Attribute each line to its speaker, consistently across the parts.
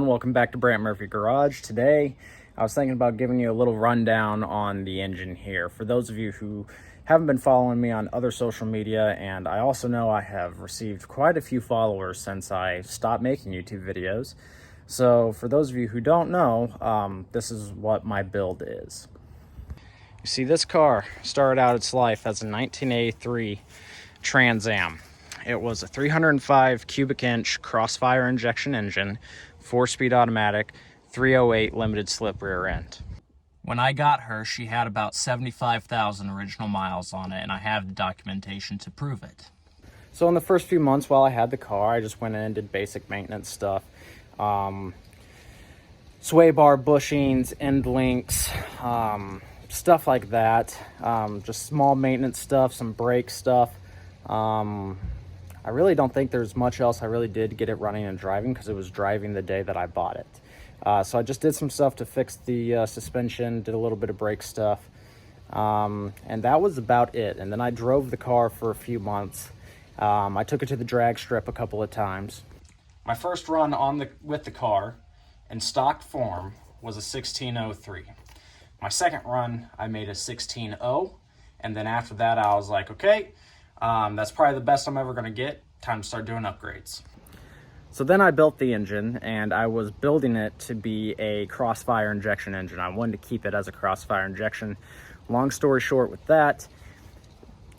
Speaker 1: everyone? Welcome back to Brant Murphy Garage. Today, I was thinking about giving you a little rundown on the engine here. For those of you who haven't been following me on other social media, and I also know I have received quite a few followers since I stopped making YouTube videos. So for those of you who don't know, this is what my build is. You see, this car started out its life as a 1983 Trans Am. It was a 305 cubic inch crossfire injection engine, 4-speed automatic, 308 limited slip rear end. When I got her, she had about 75,000 original miles on it, and I have the documentation to prove it. So in the first few months while I had the car, I just went in and did basic maintenance stuff. Sway bar bushings, end links, stuff like that. Just small maintenance stuff, some brake stuff. I really don't think there's much else I really did to get it running and driving, because it was driving the day that I bought it. So I just did some stuff to fix the suspension, did a little bit of brake stuff, and that was about it. And then I drove the car for a few months. I took it to the drag strip a couple of times. My first run with the car in stock form was a 1603. My second run, I made a 16.0, and then after that I was like, okay, that's probably the best I'm ever going to get. Time to start doing upgrades. So then I built the engine, and I was building it to be a crossfire injection engine. I wanted to keep it as a crossfire injection. Long story short with that,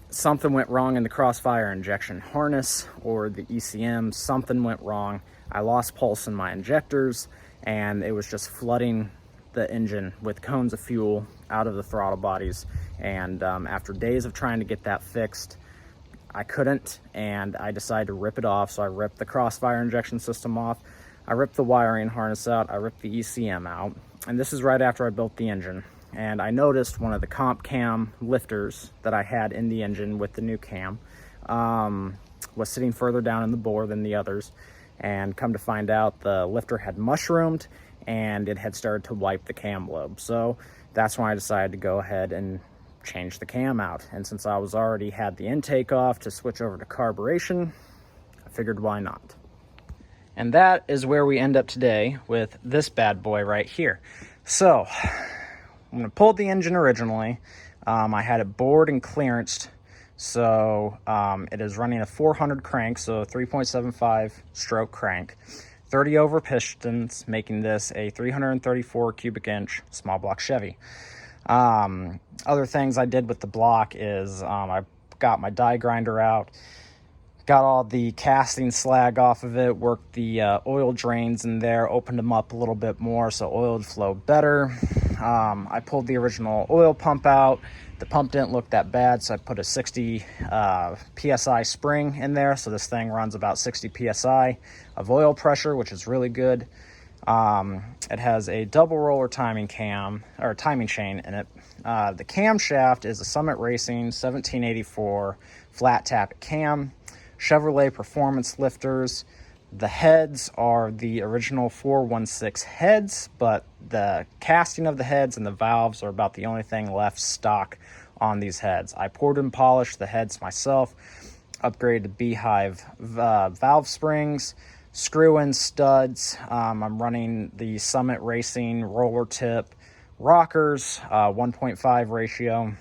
Speaker 1: something went wrong in the crossfire injection harness, or the ECM. Something went wrong. I lost pulse in my injectors, and it was just flooding the engine with cones of fuel out of the throttle bodies. And after days of trying to get that fixed, I couldn't, and I decided to rip it off. So I ripped the crossfire injection system off, I ripped the wiring harness out, I ripped the ECM out, and this is right after I built the engine. And I noticed one of the comp cam lifters that I had in the engine with the new cam was sitting further down in the bore than the others, and come to find out, the lifter had mushroomed and it had started to wipe the cam lobe. So that's when I decided to go ahead and change the cam out. And since I was already had the intake off to switch over to carburation, I figured why not. And that is where we end up today with this bad boy right here. So when I pulled the engine originally, I had it bored and clearanced. So it is running a 400 crank, so 3.75 stroke crank, 30 over pistons, making this a 334 cubic inch small block Chevy. Other things I did with the block is I got my die grinder out, got all the casting slag off of it, worked the oil drains in there, opened them up a little bit more so oil would flow better. I pulled the original oil pump out. The pump didn't look that bad, so I put a 60 PSI spring in there, so this thing runs about 60 PSI of oil pressure, which is really good. It has a double roller timing chain in it. The camshaft is a Summit Racing 1784 flat tappet cam, Chevrolet Performance lifters. The heads are the original 416 heads, but the casting of the heads and the valves are about the only thing left stock on these heads. I poured and polished the heads myself, upgraded Beehive valve springs, screw-in studs. I'm running the Summit Racing roller tip rockers, 1.5 ratio.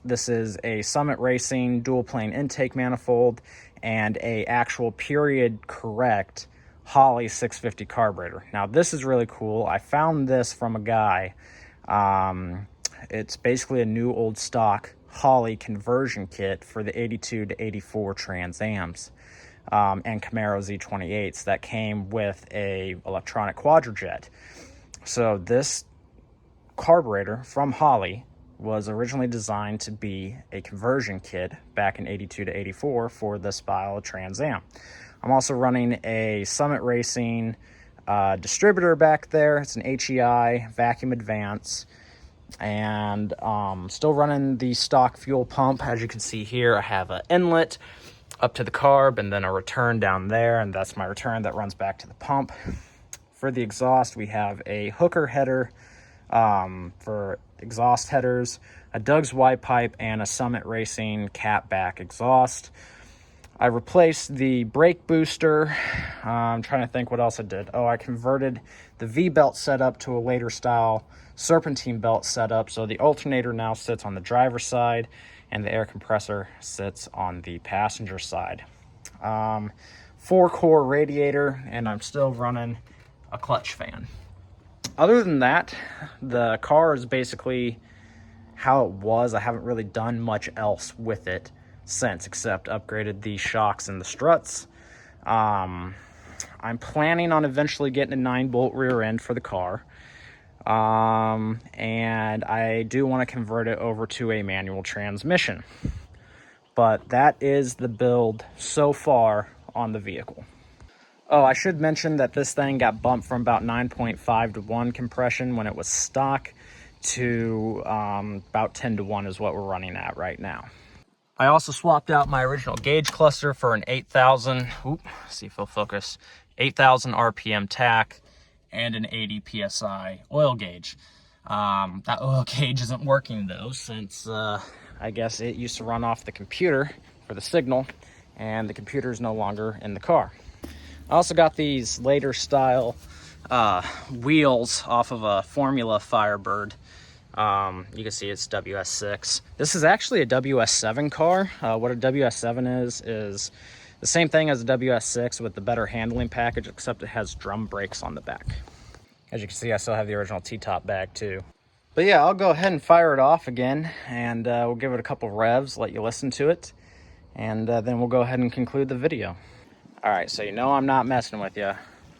Speaker 1: This is a Summit Racing dual plane intake manifold and a actual period correct Holley 650 carburetor. Now this is really cool. I found this from a guy. It's basically a new old stock Holley conversion kit for the 82 to 84 Trans Ams. And Camaro Z28s that came with a electronic quadrajet. So this carburetor from Holley was originally designed to be a conversion kit back in 82 to 84 for this style of Trans Am. I'm also running a Summit Racing distributor back there. It's an HEI vacuum advance, and still running the stock fuel pump. As you can see here, I have an inlet up to the carb and then a return down there, and that's my return that runs back to the pump. For the exhaust, we have a hooker header for exhaust headers, a Doug's Y pipe, and a Summit Racing catback exhaust. I replaced the brake booster. I'm trying to think what else I did. Oh, I converted the V-belt setup to a later style serpentine belt setup. So the alternator now sits on the driver's side and the air compressor sits on the passenger side. 4-core radiator, and I'm still running a clutch fan. Other than that, the car is basically how it was. I haven't really done much else with it since, except upgraded the shocks and the struts. I'm planning on eventually getting a 9-bolt rear end for the car. And I do want to convert it over to a manual transmission. But that is the build so far on the vehicle. Oh, I should mention that this thing got bumped from about 9.5 to 1 compression when it was stock to about 10 to 1 is what we're running at right now. I also swapped out my original gauge cluster for an 8,000, see if it'll focus, 8,000 RPM tach and an 80 PSI oil gauge. That oil gauge isn't working though, since I guess it used to run off the computer for the signal, and the computer is no longer in the car. I also got these later style wheels off of a Formula Firebird. You can see it's WS6. This is actually a WS7 car. What a WS7 is the same thing as a WS6 with the better handling package, except it has drum brakes on the back. As you can see, I still have the original T-top bag too. But yeah, I'll go ahead and fire it off again, and we'll give it a couple revs, let you listen to it, and then we'll go ahead and conclude the video. All right, so you know I'm not messing with you.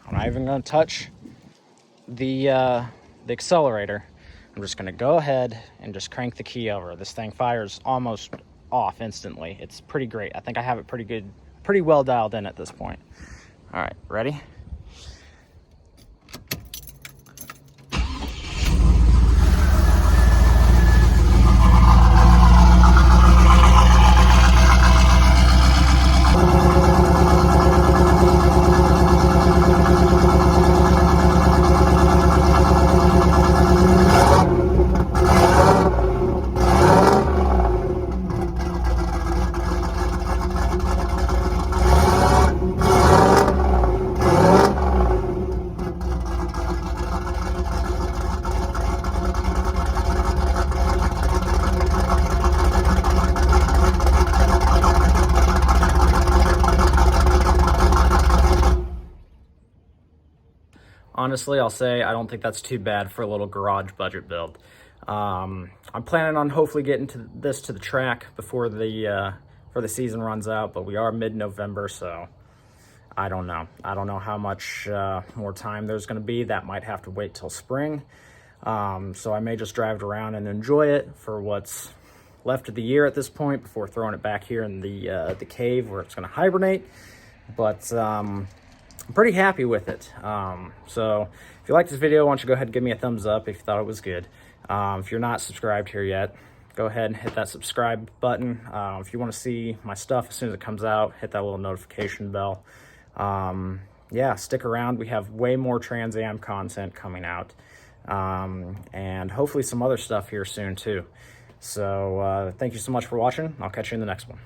Speaker 1: I'm not even going to touch the accelerator. I'm just going to go ahead and just crank the key over. This thing fires almost off instantly. It's pretty great. I think I have it pretty well dialed in at this point. All right, ready? Honestly, I'll say I don't think that's too bad for a little garage budget build. I'm planning on hopefully getting to the track before the season runs out, but we are mid-November, so I don't know. I don't know how much more time there's going to be. That might have to wait till spring. So I may just drive it around and enjoy it for what's left of the year at this point before throwing it back here in the cave where it's going to hibernate. But I'm pretty happy with it. So if you like this video, why don't you go ahead and give me a thumbs up if you thought it was good. If you're not subscribed here yet, go ahead and hit that subscribe button. If you want to see my stuff as soon as it comes out, hit that little notification bell. Yeah, stick around. We have way more Trans Am content coming out, and hopefully some other stuff here soon too. So thank you so much for watching. I'll catch you in the next one.